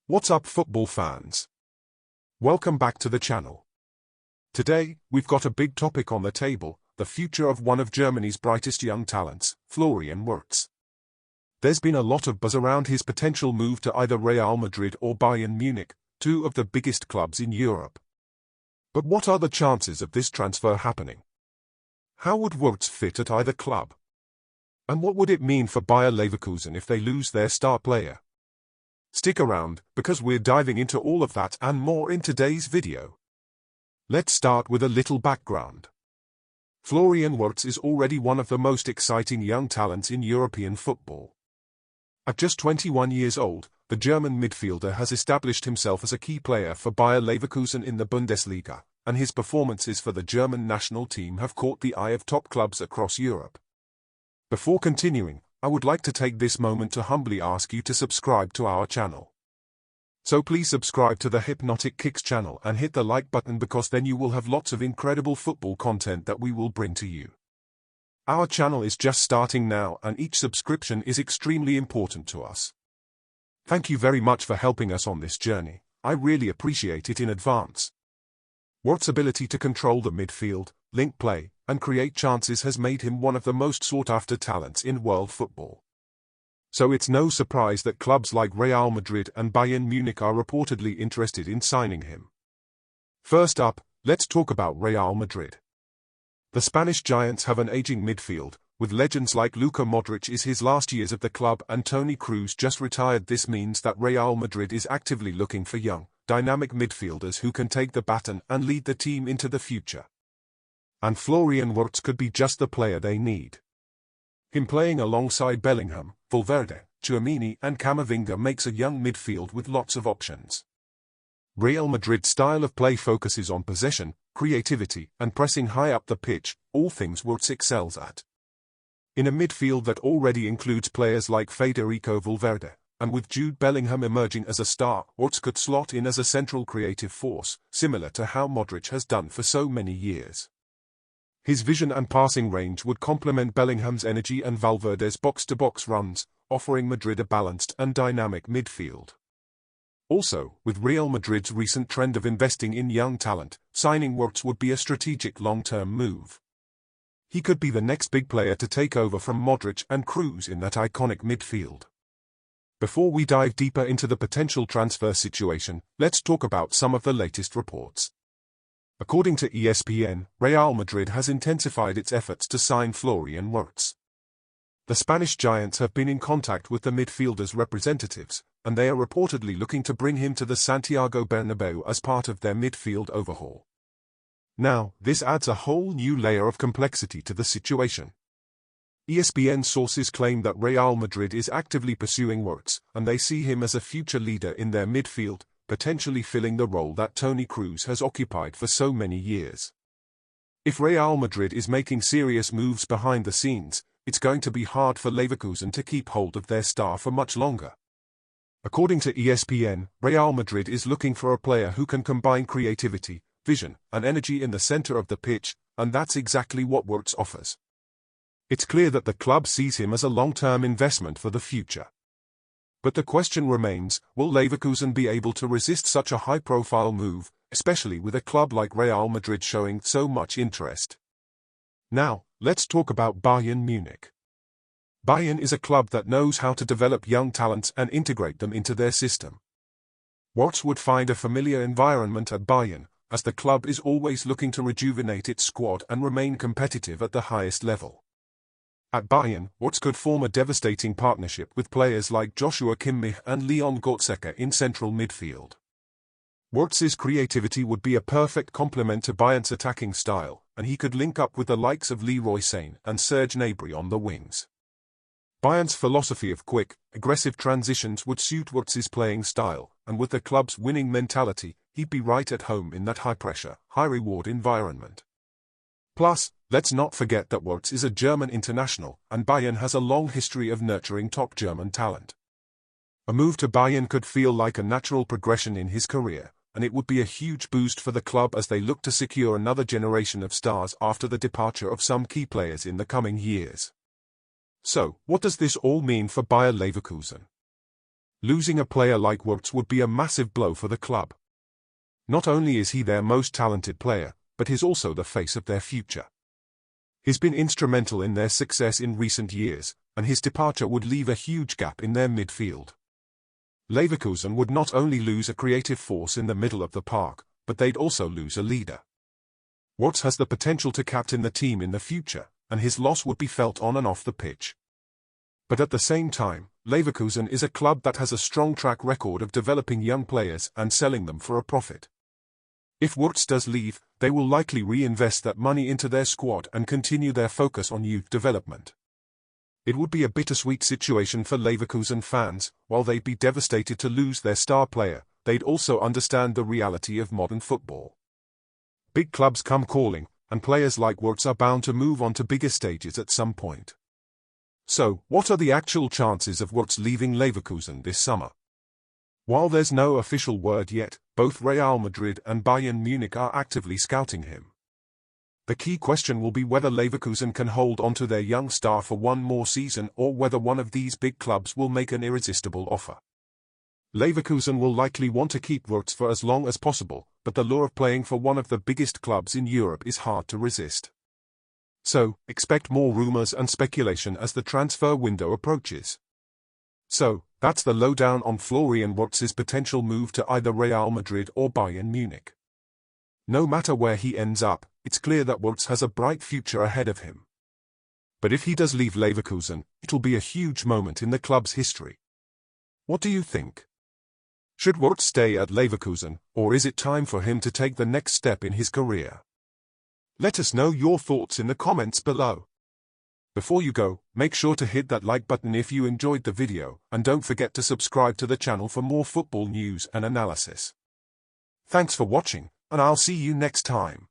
What's up, football fans? Welcome back to the channel. Today, we've got a big topic on the table, the future of one of Germany's brightest young talents, Florian Wirtz. There's been a lot of buzz around his potential move to either Real Madrid or Bayern Munich, two of the biggest clubs in Europe. But what are the chances of this transfer happening? How would Wirtz fit at either club? And what would it mean for Bayer Leverkusen if they lose their star player? Stick around, because we're diving into all of that and more in today's video. Let's start with a little background. Florian Wirtz is already one of the most exciting young talents in European football. At just 21 years old, the German midfielder has established himself as a key player for Bayer Leverkusen in the Bundesliga, and his performances for the German national team have caught the eye of top clubs across Europe. Before continuing, I would like to take this moment to humbly ask you to subscribe to our channel. So please subscribe to the Hypnotic Kicks channel and hit the like button, because then you will have lots of incredible football content that we will bring to you. Our channel is just starting now, and each subscription is extremely important to us. Thank you very much for helping us on this journey. I really appreciate it in advance. Wirtz's ability to control the midfield, link play, and create chances has made him one of the most sought-after talents in world football. So it's no surprise that clubs like Real Madrid and Bayern Munich are reportedly interested in signing him. First up, let's talk about Real Madrid. The Spanish giants have an aging midfield, with legends like Luka Modric is his last years of the club and Toni Kroos just retired. This means that Real Madrid is actively looking for young, dynamic midfielders who can take the baton and lead the team into the future. And Florian Wirtz could be just the player they need. Him playing alongside Bellingham, Valverde, Tchouaméni and Camavinga makes a young midfield with lots of options. Real Madrid's style of play focuses on possession, creativity and pressing high up the pitch, all things Wirtz excels at. In a midfield that already includes players like Federico Valverde, and with Jude Bellingham emerging as a star, Wirtz could slot in as a central creative force, similar to how Modric has done for so many years. His vision and passing range would complement Bellingham's energy and Valverde's box-to-box runs, offering Madrid a balanced and dynamic midfield. Also, with Real Madrid's recent trend of investing in young talent, signing Wirtz would be a strategic long-term move. He could be the next big player to take over from Modric and Kroos in that iconic midfield. Before we dive deeper into the potential transfer situation, let's talk about some of the latest reports. According to ESPN, Real Madrid has intensified its efforts to sign Florian Wirtz. The Spanish giants have been in contact with the midfielder's representatives, and they are reportedly looking to bring him to the Santiago Bernabeu as part of their midfield overhaul. Now, this adds a whole new layer of complexity to the situation. ESPN sources claim that Real Madrid is actively pursuing Wirtz, and they see him as a future leader in their midfield, potentially filling the role that Toni Kroos has occupied for so many years. If Real Madrid is making serious moves behind the scenes, it's going to be hard for Leverkusen to keep hold of their star for much longer. According to ESPN, Real Madrid is looking for a player who can combine creativity, vision, and energy in the center of the pitch, and that's exactly what Wirtz offers. It's clear that the club sees him as a long-term investment for the future. But the question remains, will Leverkusen be able to resist such a high-profile move, especially with a club like Real Madrid showing so much interest? Now, let's talk about Bayern Munich. Bayern is a club that knows how to develop young talents and integrate them into their system. Wirtz would find a familiar environment at Bayern, as the club is always looking to rejuvenate its squad and remain competitive at the highest level. At Bayern, Wirtz could form a devastating partnership with players like Joshua Kimmich and Leon Goretzka in central midfield. Wirtz's creativity would be a perfect complement to Bayern's attacking style, and he could link up with the likes of Leroy Sane and Serge Gnabry on the wings. Bayern's philosophy of quick, aggressive transitions would suit Wirtz's playing style, and with the club's winning mentality, he'd be right at home in that high-pressure, high-reward environment. Plus, let's not forget that Wirtz is a German international, and Bayern has a long history of nurturing top German talent. A move to Bayern could feel like a natural progression in his career, and it would be a huge boost for the club as they look to secure another generation of stars after the departure of some key players in the coming years. So, what does this all mean for Bayer Leverkusen? Losing a player like Wirtz would be a massive blow for the club. Not only is he their most talented player, but he's also the face of their future. He's been instrumental in their success in recent years, and his departure would leave a huge gap in their midfield. Leverkusen would not only lose a creative force in the middle of the park, but they'd also lose a leader. Wirtz has the potential to captain the team in the future, and his loss would be felt on and off the pitch. But at the same time, Leverkusen is a club that has a strong track record of developing young players and selling them for a profit. If Wirtz does leave, they will likely reinvest that money into their squad and continue their focus on youth development. It would be a bittersweet situation for Leverkusen fans. While they'd be devastated to lose their star player, they'd also understand the reality of modern football. Big clubs come calling, and players like Wirtz are bound to move on to bigger stages at some point. So, what are the actual chances of Wirtz leaving Leverkusen this summer? While there's no official word yet, both Real Madrid and Bayern Munich are actively scouting him. The key question will be whether Leverkusen can hold onto their young star for one more season or whether one of these big clubs will make an irresistible offer. Leverkusen will likely want to keep Wirtz for as long as possible, but the lure of playing for one of the biggest clubs in Europe is hard to resist. So, expect more rumors and speculation as the transfer window approaches. So, that's the lowdown on Florian Wirtz's potential move to either Real Madrid or Bayern Munich. No matter where he ends up, it's clear that Wirtz has a bright future ahead of him. But if he does leave Leverkusen, it'll be a huge moment in the club's history. What do you think? Should Wirtz stay at Leverkusen, or is it time for him to take the next step in his career? Let us know your thoughts in the comments below. Before you go, make sure to hit that like button if you enjoyed the video, and don't forget to subscribe to the channel for more football news and analysis. Thanks for watching, and I'll see you next time.